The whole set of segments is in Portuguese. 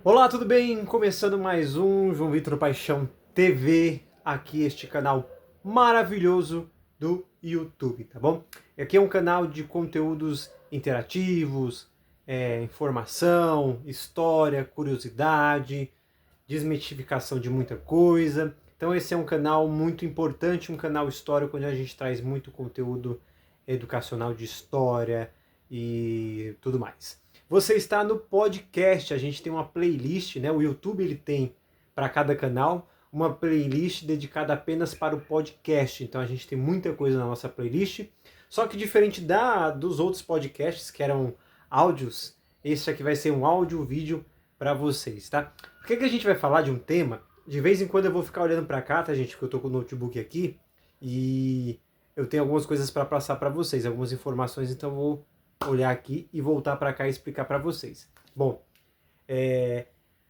Olá, tudo bem? Começando mais um João Vitor Paixão TV, aqui este canal maravilhoso do YouTube, tá bom? Aqui é um canal de conteúdos interativos, informação, história, curiosidade, desmitificação de muita coisa. Então esse é um canal muito importante, um canal histórico onde a gente traz muito conteúdo educacional de história e tudo mais. Você está no podcast, a gente tem uma playlist, né? O YouTube ele tem para cada canal uma playlist dedicada apenas para o podcast. Então a gente tem muita coisa na nossa playlist. Só que diferente dos outros podcasts que eram áudios, esse aqui vai ser um áudio-vídeo para vocês, tá? Por que a gente vai falar de um tema? De vez em quando eu vou ficar olhando para cá, tá, gente? Porque eu tô com o notebook aqui e eu tenho algumas coisas para passar para vocês, algumas informações, então eu vou olhar aqui e voltar para cá e explicar para vocês. Bom,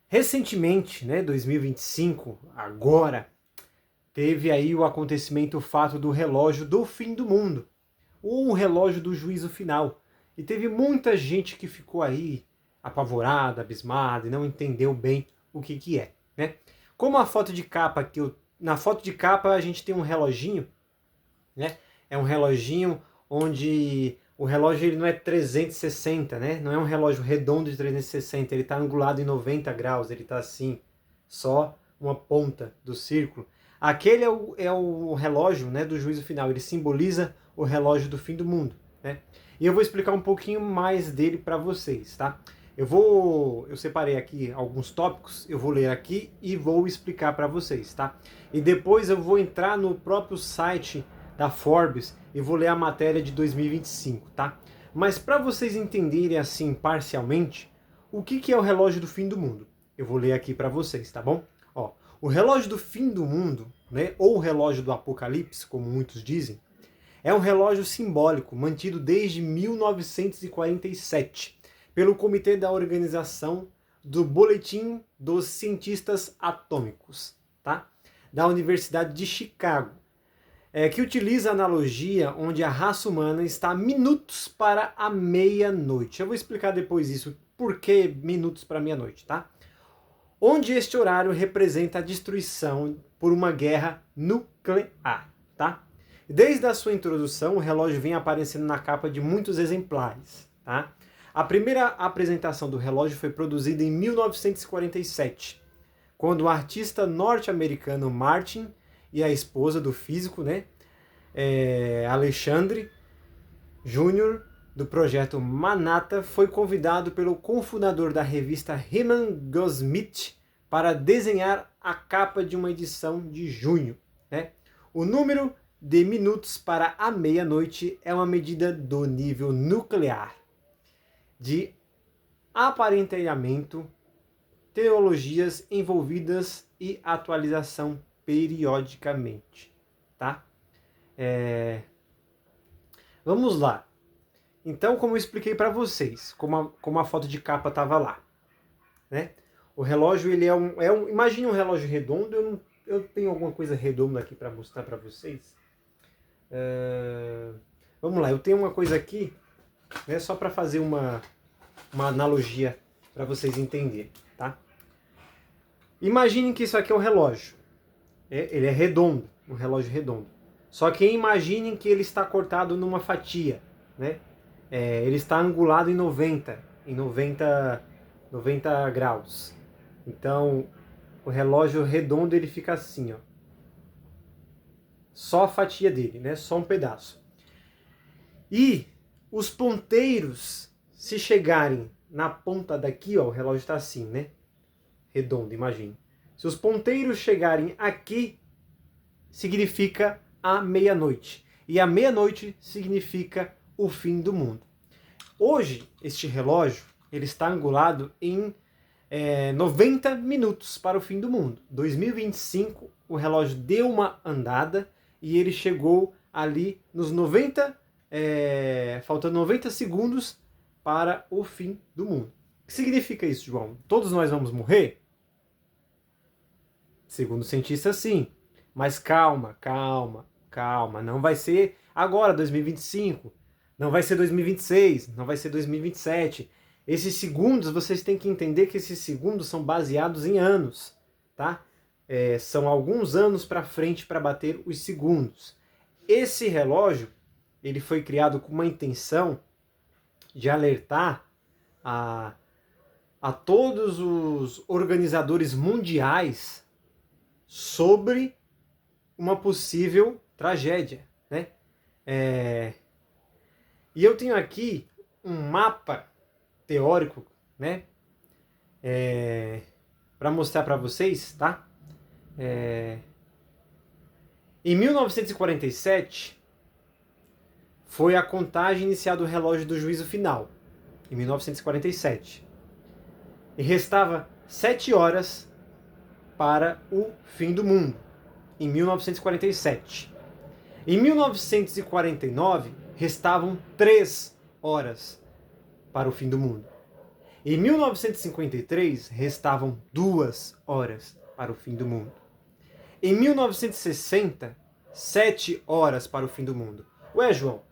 recentemente, né, 2025, agora, teve aí o acontecimento, o fato do relógio do fim do mundo, ou um relógio do juízo final. E teve muita gente que ficou aí apavorada, abismada e não entendeu bem o que é, né? Como a foto de capa na foto de capa a gente tem um reloginho, né? É um reloginho onde o relógio ele não é 360, né? Não é um relógio redondo de 360, ele está angulado em 90 graus, ele está assim, só uma ponta do círculo. Aquele é o relógio, né, do juízo final, ele simboliza o relógio do fim do mundo, né? E eu vou explicar um pouquinho mais dele para vocês, tá? Eu separei aqui alguns tópicos, eu vou ler aqui e vou explicar para vocês, tá? E depois eu vou entrar no próprio site da Forbes e vou ler a matéria de 2025, tá? Mas para vocês entenderem assim parcialmente, o que é o relógio do fim do mundo? Eu vou ler aqui para vocês, tá bom? Ó, o relógio do fim do mundo, né, ou o relógio do apocalipse, como muitos dizem, é um relógio simbólico mantido desde 1947 pelo Comitê da Organização do Boletim dos Cientistas Atômicos, tá? Da Universidade de Chicago, que utiliza a analogia onde a raça humana está a minutos para a meia-noite. Eu vou explicar depois isso, por que minutos para meia-noite, tá? Onde este horário representa a destruição por uma guerra nuclear, tá? Desde a sua introdução, o relógio vem aparecendo na capa de muitos exemplares, tá? A primeira apresentação do relógio foi produzida em 1947, quando o artista norte-americano Martin e a esposa do físico, né, Alexandre Júnior, do projeto Manhattan, foi convidado pelo cofundador da revista Herman Goldsmith para desenhar a capa de uma edição de junho, né? O número de minutos para a meia-noite é uma medida do nível nuclear de aparelhamento, tecnologias envolvidas e atualização periodicamente, tá? Vamos lá. Então, como eu expliquei para vocês, como a foto de capa estava lá, né? O relógio ele imagine um relógio redondo. Eu tenho alguma coisa redonda aqui para mostrar para vocês. Vamos lá, eu tenho uma coisa aqui, né? Só para fazer uma analogia para vocês entenderem, tá? Imaginem que isso aqui é um relógio. Ele é redondo, um relógio redondo. Só que imaginem que ele está cortado numa fatia, né? Ele está angulado em 90 graus. Então, o relógio redondo ele fica assim, ó. Só a fatia dele, né? Só um pedaço. E os ponteiros, se chegarem na ponta daqui, ó, o relógio está assim, né? Redondo, imagine. Se os ponteiros chegarem aqui, significa a meia-noite. E a meia-noite significa o fim do mundo. Hoje, este relógio ele está angulado em 90 minutos para o fim do mundo. 2025, o relógio deu uma andada e ele chegou ali nos 90, faltando 90 segundos para o fim do mundo. O que significa isso, João? Todos nós vamos morrer? Segundo cientistas, sim. Mas calma, calma, calma. Não vai ser agora, 2025. Não vai ser 2026. Não vai ser 2027. Esses segundos, vocês têm que entender que esses segundos são baseados em anos, tá? São alguns anos para frente para bater os segundos. Esse relógio, ele foi criado com uma intenção de alertar a todos os organizadores mundiais sobre uma possível tragédia, né? E eu tenho aqui um mapa teórico, né? Para mostrar para vocês, tá? Em 1947 foi a contagem inicial do relógio do juízo final, em 1947. E restava 7 horas para o fim do mundo, em 1947. Em 1949, restavam 3 horas para o fim do mundo. Em 1953, restavam 2 horas para o fim do mundo. Em 1960, 7 horas para o fim do mundo. Ué, João,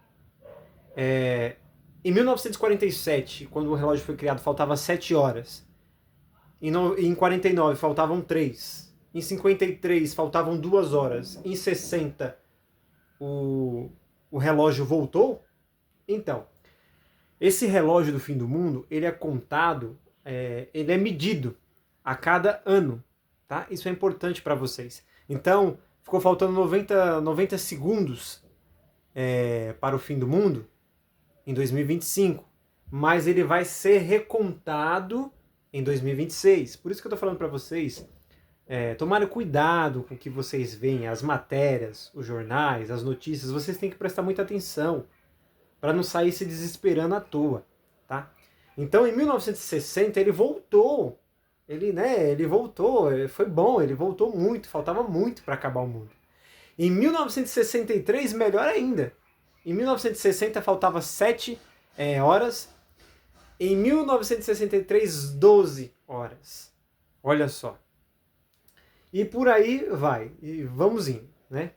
em 1947, quando o relógio foi criado, faltava 7 horas. Em 49 faltavam 3. Em 53 faltavam 2 horas. Em 60 o relógio voltou. Então, esse relógio do fim do mundo, ele é contado, ele é medido a cada ano. Tá? Isso é importante para vocês. Então, ficou faltando 90 segundos para o fim do mundo em 2025. Mas ele vai ser recontado em 2026. Por isso que eu estou falando para vocês, tomarem cuidado com o que vocês veem, as matérias, os jornais, as notícias. Vocês têm que prestar muita atenção para não sair se desesperando à toa. Tá? Então, em 1960, ele voltou. Ele voltou, foi bom, ele voltou muito, faltava muito para acabar o mundo. Em 1963, melhor ainda. Em 1960 faltava 7 horas. Em 1963, 12 horas. Olha só. E por aí vai. E vamos indo, né?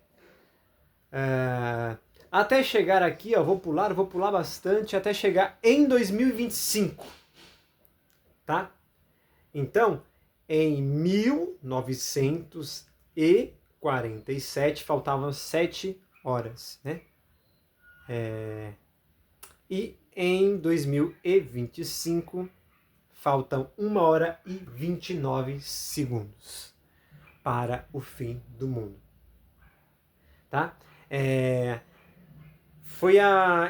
Até chegar aqui, ó, vou pular bastante, até chegar em 2025. Tá? Então, em 1947, faltavam 7 horas, né? E em 2025, faltam 1 hora e 29 segundos para o fim do mundo. Tá?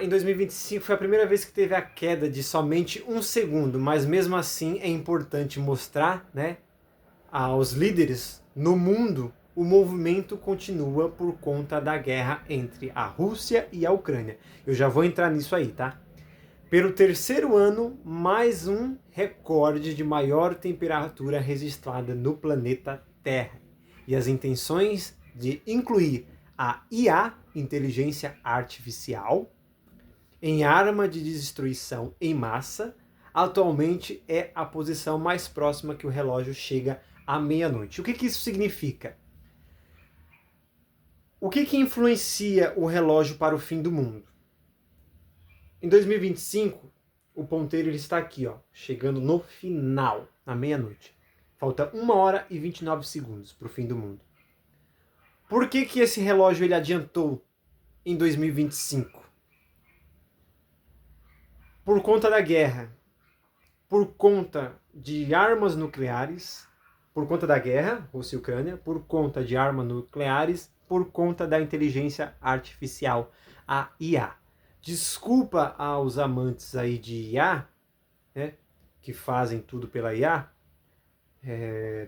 Em 2025 foi a primeira vez que teve a queda de somente 1 segundo, mas mesmo assim é importante mostrar, né, aos líderes no mundo, o movimento continua por conta da guerra entre a Rússia e a Ucrânia. Eu já vou entrar nisso aí, tá? Pelo terceiro ano, mais um recorde de maior temperatura registrada no planeta Terra. E as intenções de incluir a IA, inteligência artificial, em arma de destruição em massa, atualmente é a posição mais próxima que o relógio chega à meia-noite. O que isso significa? O que influencia o relógio para o fim do mundo? Em 2025, o ponteiro ele está aqui, ó, chegando no final, na meia-noite. Falta 1 hora e 29 segundos para o fim do mundo. Por que esse relógio ele adiantou em 2025? Por conta da guerra, por conta de armas nucleares, por conta da guerra, Rússia e Ucrânia, por conta de armas nucleares, por conta da inteligência artificial, a IA. Desculpa aos amantes aí de IA, né, que fazem tudo pela IA,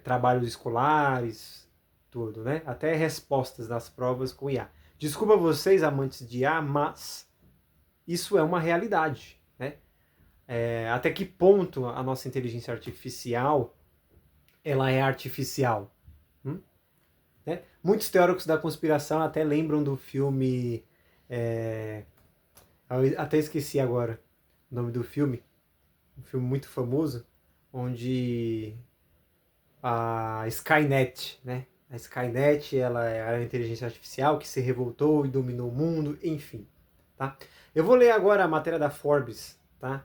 trabalhos escolares, tudo, né? Até respostas das provas com IA. Desculpa vocês, amantes de IA, mas isso é uma realidade, né? Até que ponto a nossa inteligência artificial ela é artificial? Né? Muitos teóricos da conspiração até lembram do filme... eu até esqueci agora o nome do filme. Um filme muito famoso, onde a Skynet, né? A Skynet, ela é a inteligência artificial que se revoltou e dominou o mundo, enfim, tá? Eu vou ler agora a matéria da Forbes, tá?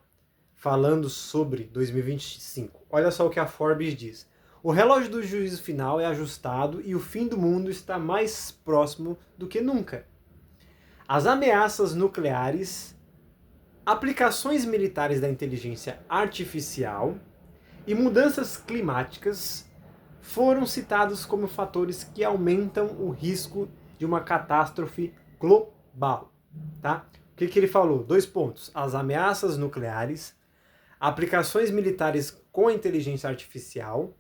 falando sobre 2025. Olha só o que a Forbes diz. O relógio do juízo final é ajustado e o fim do mundo está mais próximo do que nunca. As ameaças nucleares, aplicações militares da inteligência artificial e mudanças climáticas foram citados como fatores que aumentam o risco de uma catástrofe global. Tá? O que ele falou? 2 pontos. As ameaças nucleares, aplicações militares com a inteligência artificial,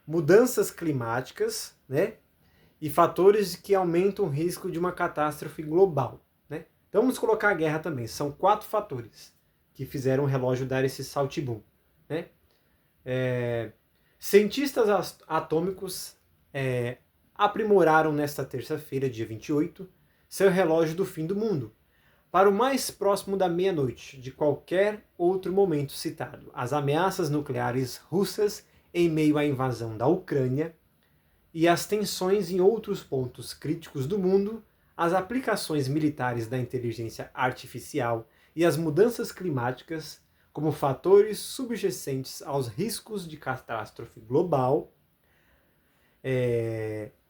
mudanças climáticas, né? E fatores que aumentam o risco de uma catástrofe global. Né? Então vamos colocar a guerra também. São 4 fatores que fizeram o relógio dar esse saltibum. Né? Cientistas atômicos aprimoraram nesta terça-feira, dia 28, seu relógio do fim do mundo, para o mais próximo da meia-noite de qualquer outro momento citado. As ameaças nucleares russas em meio à invasão da Ucrânia e as tensões em outros pontos críticos do mundo, as aplicações militares da inteligência artificial e as mudanças climáticas como fatores subjacentes aos riscos de catástrofe global,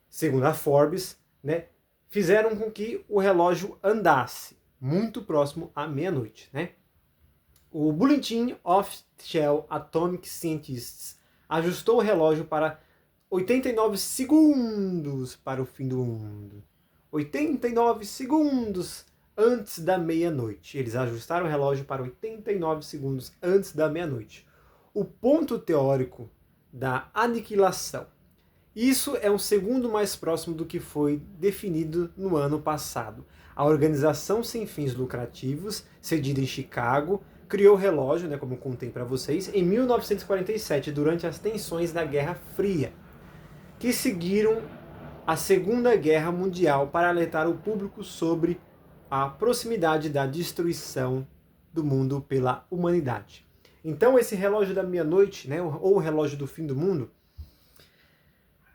segundo a Forbes, né, fizeram com que o relógio andasse muito próximo à meia-noite. Né? O Bulletin of Shell Atomic Scientists ajustou o relógio para 89 segundos para o fim do mundo. 89 segundos antes da meia-noite. Eles ajustaram o relógio para 89 segundos antes da meia-noite. O ponto teórico da aniquilação. Isso é um segundo mais próximo do que foi definido no ano passado. A organização sem fins lucrativos, cedida em Chicago, criou o relógio, né, como eu contei para vocês, em 1947, durante as tensões da Guerra Fria, que seguiram a Segunda Guerra Mundial para alertar o público sobre a proximidade da destruição do mundo pela humanidade. Então esse relógio da meia-noite, né, ou o relógio do fim do mundo,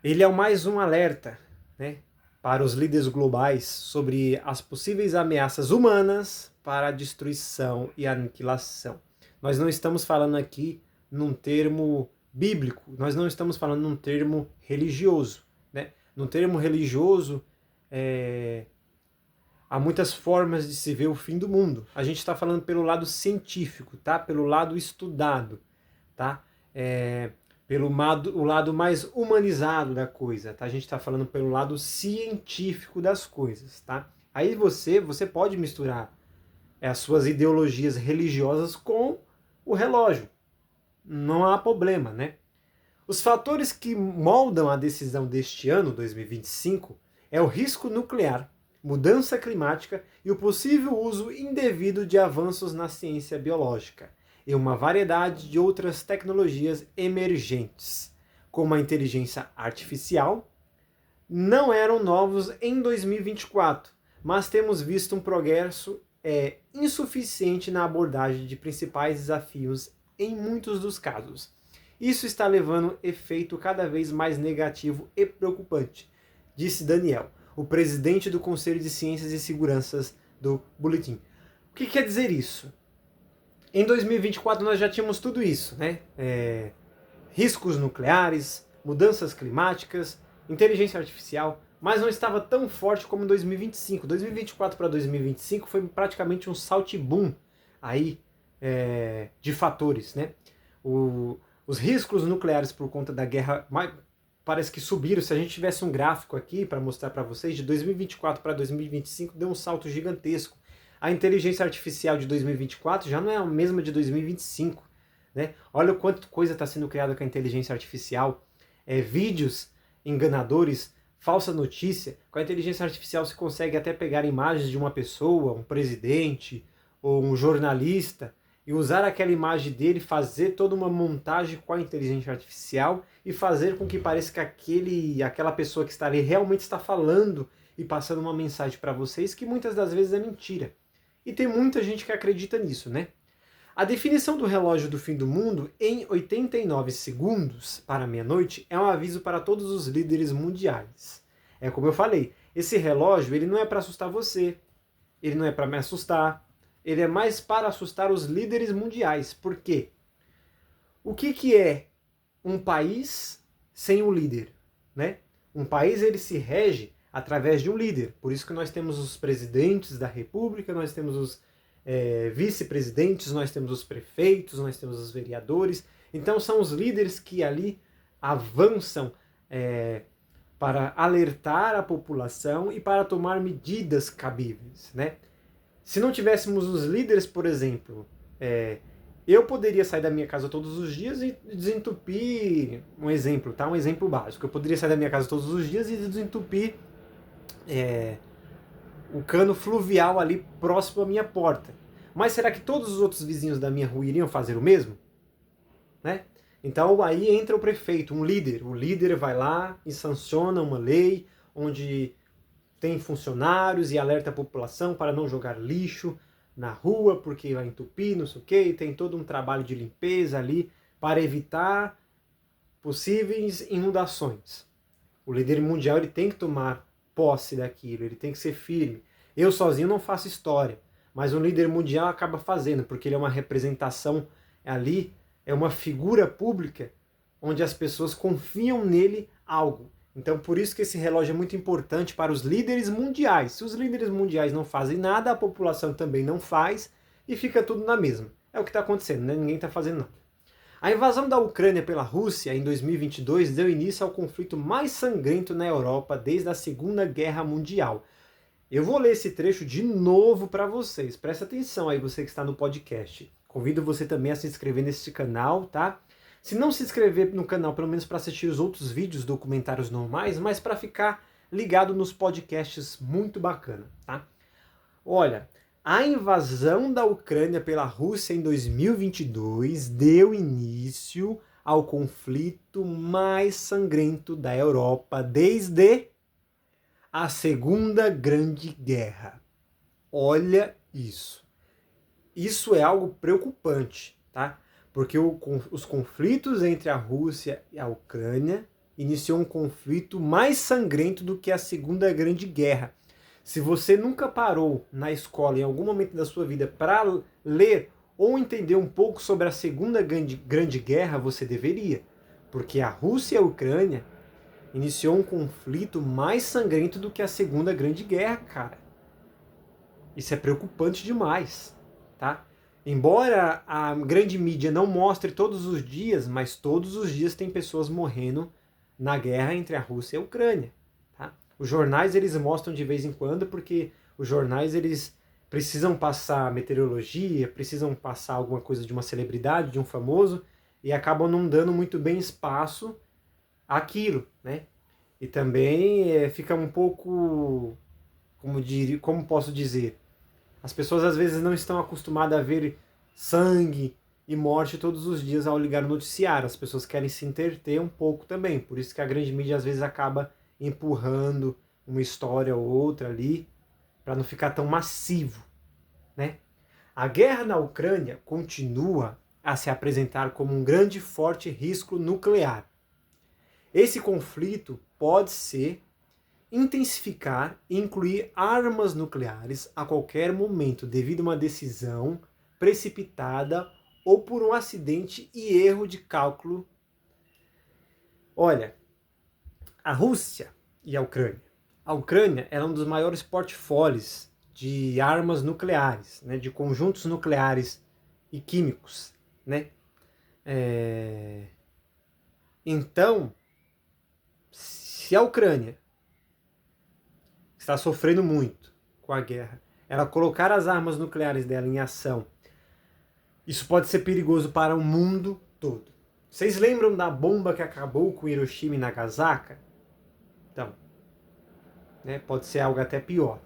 ele é mais um alerta, né, para os líderes globais sobre as possíveis ameaças humanas para a destruição e aniquilação. Nós não estamos falando aqui num termo bíblico, nós não estamos falando num termo religioso. Né? No termo religioso, há muitas formas de se ver o fim do mundo. A gente está falando pelo lado científico, tá? Pelo lado estudado, tá? O lado mais humanizado da coisa, tá? A gente está falando pelo lado científico das coisas, tá? Aí você pode misturar as suas ideologias religiosas com o relógio. Não há problema, né? Os fatores que moldam a decisão deste ano, 2025, é o risco nuclear, mudança climática e o possível uso indevido de avanços na ciência biológica e uma variedade de outras tecnologias emergentes, como a inteligência artificial, não eram novos em 2024, mas temos visto um progresso insuficiente na abordagem de principais desafios em muitos dos casos. Isso está levando efeito cada vez mais negativo e preocupante, disse Daniel, o presidente do Conselho de Ciências e Seguranças do Bulletin. O que quer dizer isso? Em 2024 nós já tínhamos tudo isso, né? Riscos nucleares, mudanças climáticas, inteligência artificial, mas não estava tão forte como em 2025. 2024 para 2025 foi praticamente um saltibum aí, de fatores, né? Os riscos nucleares por conta da guerra parece que subiram. Se a gente tivesse um gráfico aqui para mostrar para vocês, de 2024 para 2025 deu um salto gigantesco. A inteligência artificial de 2024 já não é a mesma de 2025. Né? Olha o quanto coisa está sendo criada com a inteligência artificial. Vídeos enganadores, falsa notícia. Com a inteligência artificial se consegue até pegar imagens de uma pessoa, um presidente ou um jornalista, e usar aquela imagem dele, fazer toda uma montagem com a inteligência artificial e fazer com que pareça que aquela pessoa que está ali realmente está falando e passando uma mensagem para vocês que muitas das vezes é mentira. E tem muita gente que acredita nisso, né? A definição do relógio do fim do mundo em 89 segundos para meia-noite é um aviso para todos os líderes mundiais. Como eu falei, esse relógio ele não é para assustar você, ele não é para me assustar, ele é mais para assustar os líderes mundiais. Por quê? O que é um país sem um líder, né? Um país ele se rege através de um líder. Por isso que nós temos os presidentes da república, nós temos os vice-presidentes, nós temos os prefeitos, nós temos os vereadores. Então são os líderes que ali avançam para alertar a população e para tomar medidas cabíveis, né? Se não tivéssemos os líderes, por exemplo, eu poderia sair da minha casa todos os dias e desentupir, um exemplo, tá? Um exemplo básico. Eu poderia sair da minha casa todos os dias e desentupir o cano fluvial ali próximo à minha porta. Mas será que todos os outros vizinhos da minha rua iriam fazer o mesmo? Né? Então aí entra o prefeito, um líder. O líder vai lá e sanciona uma lei onde tem funcionários e alerta a população para não jogar lixo na rua porque vai entupir, não sei o quê. E tem todo um trabalho de limpeza ali para evitar possíveis inundações. O líder mundial ele tem que tomar posse daquilo, ele tem que ser firme. Eu sozinho não faço história, mas um líder mundial acaba fazendo, porque ele é uma representação ali, é uma figura pública onde as pessoas confiam nele algo. Então por isso que esse relógio é muito importante para os líderes mundiais. Se os líderes mundiais não fazem nada, a população também não faz e fica tudo na mesma. É o que está acontecendo, né? Ninguém está fazendo nada. A invasão da Ucrânia pela Rússia em 2022 deu início ao conflito mais sangrento na Europa desde a Segunda Guerra Mundial. Eu vou ler esse trecho de novo para vocês. Presta atenção aí, você que está no podcast. Convido você também a se inscrever nesse canal, tá? Se não se inscrever no canal, pelo menos para assistir os outros vídeos, documentários normais, mas para ficar ligado nos podcasts muito bacana, tá? Olha, a invasão da Ucrânia pela Rússia em 2022 deu início ao conflito mais sangrento da Europa desde a Segunda Grande Guerra. Olha isso. Isso é algo preocupante, tá? Porque os conflitos entre a Rússia e a Ucrânia iniciou um conflito mais sangrento do que a Segunda Grande Guerra. Se você nunca parou na escola em algum momento da sua vida para ler ou entender um pouco sobre a Segunda Grande Guerra, você deveria. Porque a Rússia e a Ucrânia iniciou um conflito mais sangrento do que a Segunda Grande Guerra, cara. Isso é preocupante demais, tá? Embora a grande mídia não mostre todos os dias, mas todos os dias tem pessoas morrendo na guerra entre a Rússia e a Ucrânia. Tá? Os jornais eles mostram de vez em quando, porque os jornais eles precisam passar meteorologia, precisam passar alguma coisa de uma celebridade, de um famoso, e acabam não dando muito bem espaço àquilo, né? E também fica um pouco, como posso dizer, as pessoas às vezes não estão acostumadas a ver sangue e morte todos os dias ao ligar o noticiário. As pessoas querem se entreter um pouco também. Por isso que a grande mídia às vezes acaba empurrando uma história ou outra ali para não ficar tão massivo, né? A guerra na Ucrânia continua a se apresentar como um grande e forte risco nuclear. Esse conflito pode se intensificar e incluir armas nucleares a qualquer momento devido a uma decisão precipitada ou por um acidente e erro de cálculo. Olha, a Rússia e a Ucrânia. A Ucrânia é um dos maiores portfólios de armas nucleares, né, de conjuntos nucleares e químicos, né? Então, se a Ucrânia está sofrendo muito com a guerra, ela colocar as armas nucleares dela em ação, isso pode ser perigoso para o mundo todo. Vocês lembram da bomba que acabou com Hiroshima e Nagasaki? Então, né, pode ser algo até pior.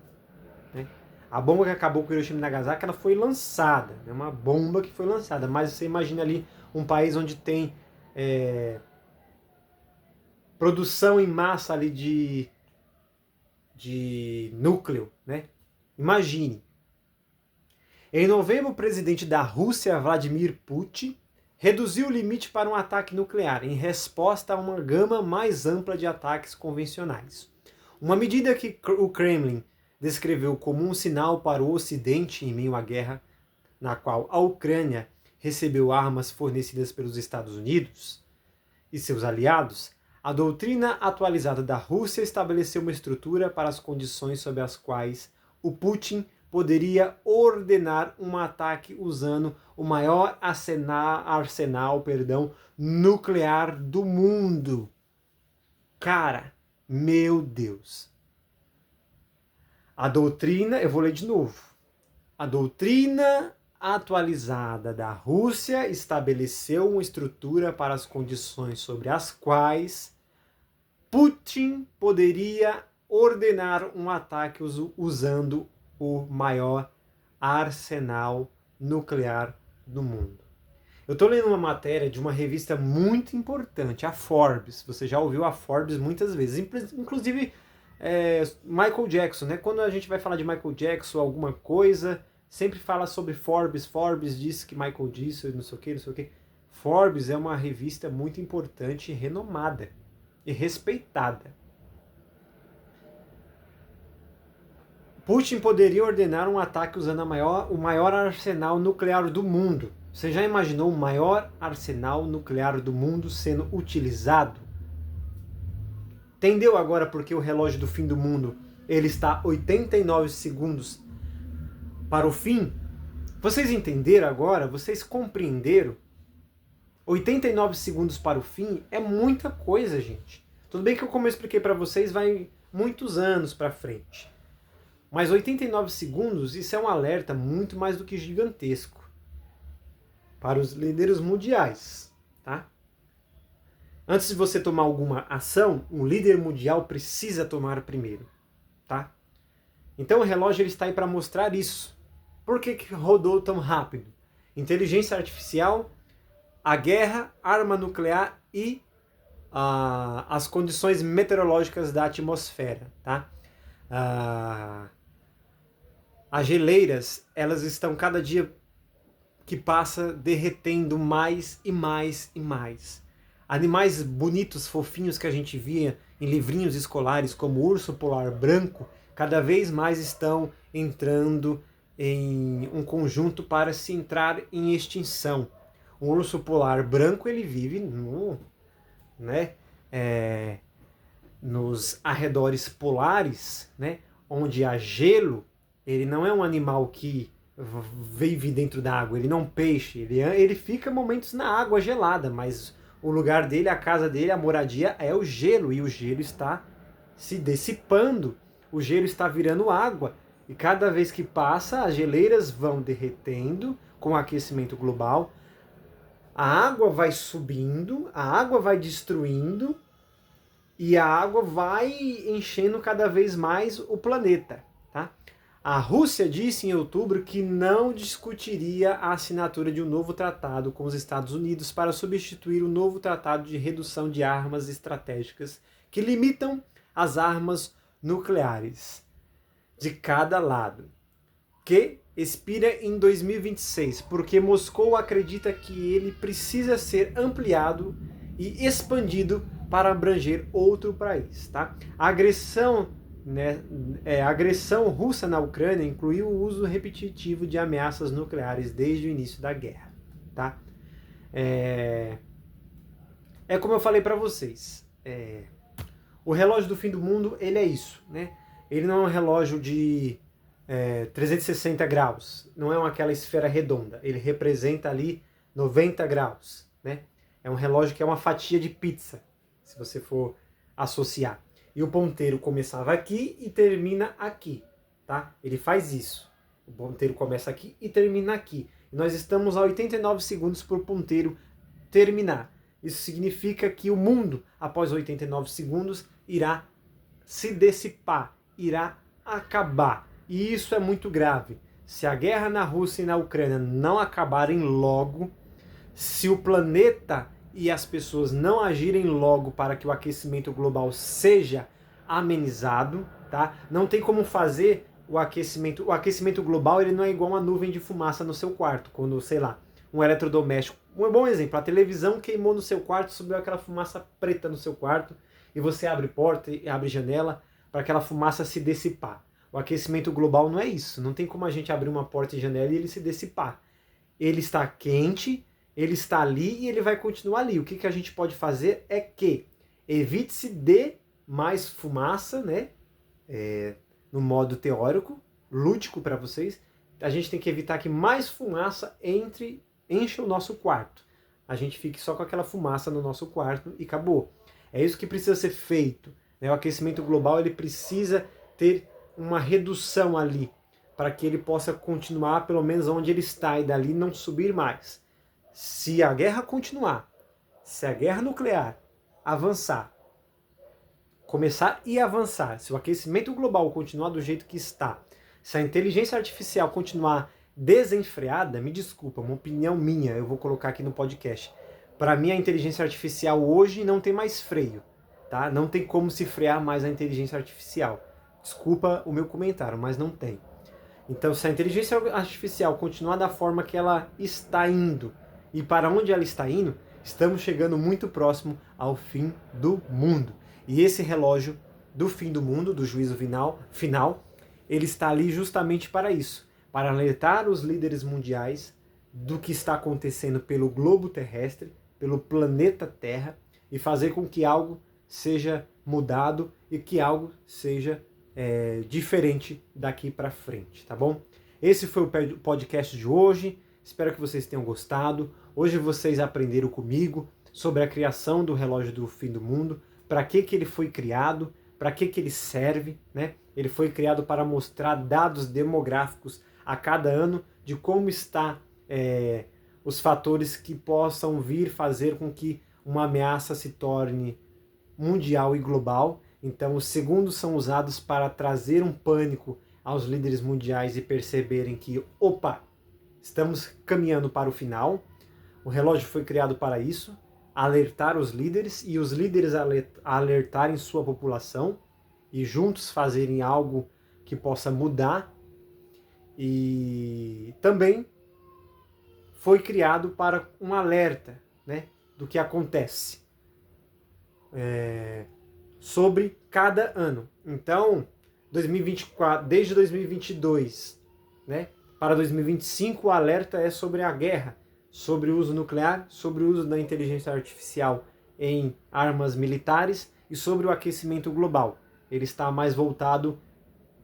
Né? A bomba que acabou com Hiroshima e Nagasaki, ela foi lançada, é uma bomba que foi lançada, mas você imagina ali um país onde tem produção em massa ali de núcleo, né? Imagine. Em novembro, o presidente da Rússia, Vladimir Putin, reduziu o limite para um ataque nuclear em resposta a uma gama mais ampla de ataques convencionais. Uma medida que o Kremlin descreveu como um sinal para o Ocidente em meio à guerra na qual a Ucrânia recebeu armas fornecidas pelos Estados Unidos e seus aliados, a doutrina atualizada da Rússia estabeleceu uma estrutura para as condições sob as quais o Putin poderia ordenar um ataque usando o maior arsenal nuclear do mundo. Cara, meu Deus. A doutrina, eu vou ler de novo. A doutrina atualizada da Rússia estabeleceu uma estrutura para as condições sobre as quais Putin poderia ordenar um ataque usando o maior arsenal nuclear do mundo. Eu estou lendo uma matéria de uma revista muito importante, a Forbes. Você já ouviu a Forbes muitas vezes, inclusive Michael Jackson, né? Quando a gente vai falar de Michael Jackson, alguma coisa, sempre fala sobre Forbes. Forbes disse que Michael disse, não sei o que, não sei o que. Forbes é uma revista muito importante, renomada e respeitada. Putin poderia ordenar um ataque usando o maior arsenal nuclear do mundo. Você já imaginou o maior arsenal nuclear do mundo sendo utilizado? Entendeu agora porque o relógio do fim do mundo ele está 89 segundos para o fim? Vocês entenderam agora? Vocês compreenderam? 89 segundos para o fim é muita coisa, gente. Tudo bem que como eu expliquei para vocês, vai muitos anos para frente. Mas 89 segundos, isso é um alerta muito mais do que gigantesco para os líderes mundiais, tá? Antes de você tomar alguma ação, um líder mundial precisa tomar primeiro, tá? Então o relógio ele está aí para mostrar isso. Por que rodou tão rápido? Inteligência artificial, a guerra, arma nuclear e as condições meteorológicas da atmosfera, tá? As geleiras, elas estão cada dia que passa derretendo mais e mais e mais. Animais bonitos, fofinhos que a gente via em livrinhos escolares, como o urso polar branco, cada vez mais estão entrando em um conjunto para se entrar em extinção. O urso polar branco ele vive nos arredores polares, né, onde há gelo. Ele não é um animal que vive dentro da água, ele não é um peixe, ele fica momentos na água gelada, mas o lugar dele, a casa dele, a moradia é o gelo, e o gelo está se dissipando, o gelo está virando água, e cada vez que passa, as geleiras vão derretendo com o aquecimento global, a água vai subindo, a água vai destruindo, e a água vai enchendo cada vez mais o planeta, tá? A Rússia disse em outubro que não discutiria a assinatura de um novo tratado com os Estados Unidos para substituir o novo tratado de redução de armas estratégicas que limitam as armas nucleares de cada lado, que expira em 2026, porque Moscou acredita que ele precisa ser ampliado e expandido para abranger outro país, tá? A agressão russa na Ucrânia incluiu o uso repetitivo de ameaças nucleares desde o início da guerra, tá? Como eu falei para vocês, o relógio do fim do mundo, ele é isso, né? Ele não é um relógio de 360 graus, não é aquela esfera redonda, ele representa ali 90 graus, né? É um relógio que é uma fatia de pizza, se você for associar. E o ponteiro começava aqui e termina aqui, tá? Ele faz isso. O ponteiro começa aqui e termina aqui. E nós estamos a 89 segundos para o ponteiro terminar. Isso significa que o mundo, após 89 segundos, irá se dissipar, irá acabar. E isso é muito grave. Se a guerra na Rússia e na Ucrânia não acabarem logo, se o planeta e as pessoas não agirem logo para que o aquecimento global seja amenizado, tá? Não tem como fazer o aquecimento global, ele não é igual uma nuvem de fumaça no seu quarto, quando, sei lá, um eletrodoméstico, um bom exemplo, a televisão queimou no seu quarto, subiu aquela fumaça preta no seu quarto, e você abre porta e abre janela para aquela fumaça se dissipar. O aquecimento global não é isso, não tem como a gente abrir uma porta e janela e ele se dissipar. ele está quente, ele está ali e ele vai continuar ali. O que a gente pode fazer é que evite-se de mais fumaça, né? No modo teórico, lúdico para vocês. A gente tem que evitar que mais fumaça encha o nosso quarto. A gente fique só com aquela fumaça no nosso quarto e acabou. É isso que precisa ser feito. Né? O aquecimento global ele precisa ter uma redução ali, para que ele possa continuar pelo menos onde ele está e dali não subir mais. Se a guerra continuar, se a guerra nuclear avançar, começar e avançar, se o aquecimento global continuar do jeito que está, se a inteligência artificial continuar desenfreada, me desculpa, uma opinião minha, eu vou colocar aqui no podcast. Para mim, a inteligência artificial hoje não tem mais freio, tá? Não tem como se frear mais a inteligência artificial. Desculpa o meu comentário, mas não tem. Então, se a inteligência artificial continuar da forma que ela está indo e para onde ela está indo, estamos chegando muito próximo ao fim do mundo. E esse relógio do fim do mundo, do juízo final, ele está ali justamente para isso, para alertar os líderes mundiais do que está acontecendo pelo globo terrestre, pelo planeta Terra, e fazer com que algo seja mudado e que algo seja diferente daqui para frente, tá bom? Esse foi o podcast de hoje, espero que vocês tenham gostado. Hoje vocês aprenderam comigo sobre a criação do relógio do fim do mundo, para que ele foi criado, para que ele serve, né? Ele foi criado para mostrar dados demográficos a cada ano de como está os fatores que possam vir fazer com que uma ameaça se torne mundial e global. Então, os segundos são usados para trazer um pânico aos líderes mundiais e perceberem que, opa, estamos caminhando para o final. O relógio foi criado para isso, alertar os líderes e os líderes alertarem sua população e juntos fazerem algo que possa mudar. E também foi criado para um alerta, né, do que acontece sobre cada ano. Então, 2024, desde 2022, né, para 2025, o alerta é sobre a guerra, sobre o uso nuclear, sobre o uso da inteligência artificial em armas militares e sobre o aquecimento global. Ele está mais voltado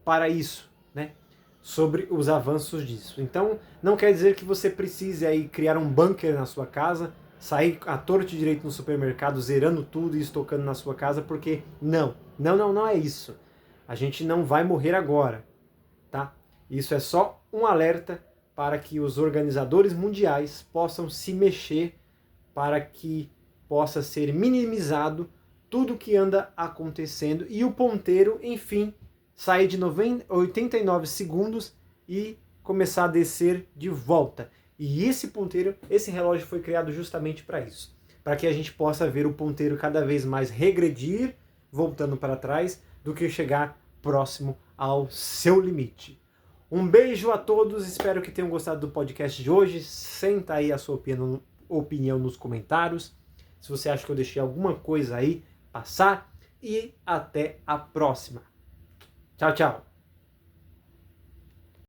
para isso, né? Sobre os avanços disso. Então, não quer dizer que você precise aí criar um bunker na sua casa, sair à torto e direito no supermercado, zerando tudo e estocando na sua casa, porque não é isso. A gente não vai morrer agora, tá? Isso é só um alerta para que os organizadores mundiais possam se mexer para que possa ser minimizado tudo que anda acontecendo e o ponteiro, enfim, sair de 89 segundos e começar a descer de volta. E esse ponteiro, esse relógio foi criado justamente para isso, para que a gente possa ver o ponteiro cada vez mais regredir, voltando para trás, do que chegar próximo ao seu limite. Um beijo a todos, espero que tenham gostado do podcast de hoje. Senta aí a sua opinião nos comentários, se você acha que eu deixei alguma coisa aí passar, e até a próxima. Tchau, tchau.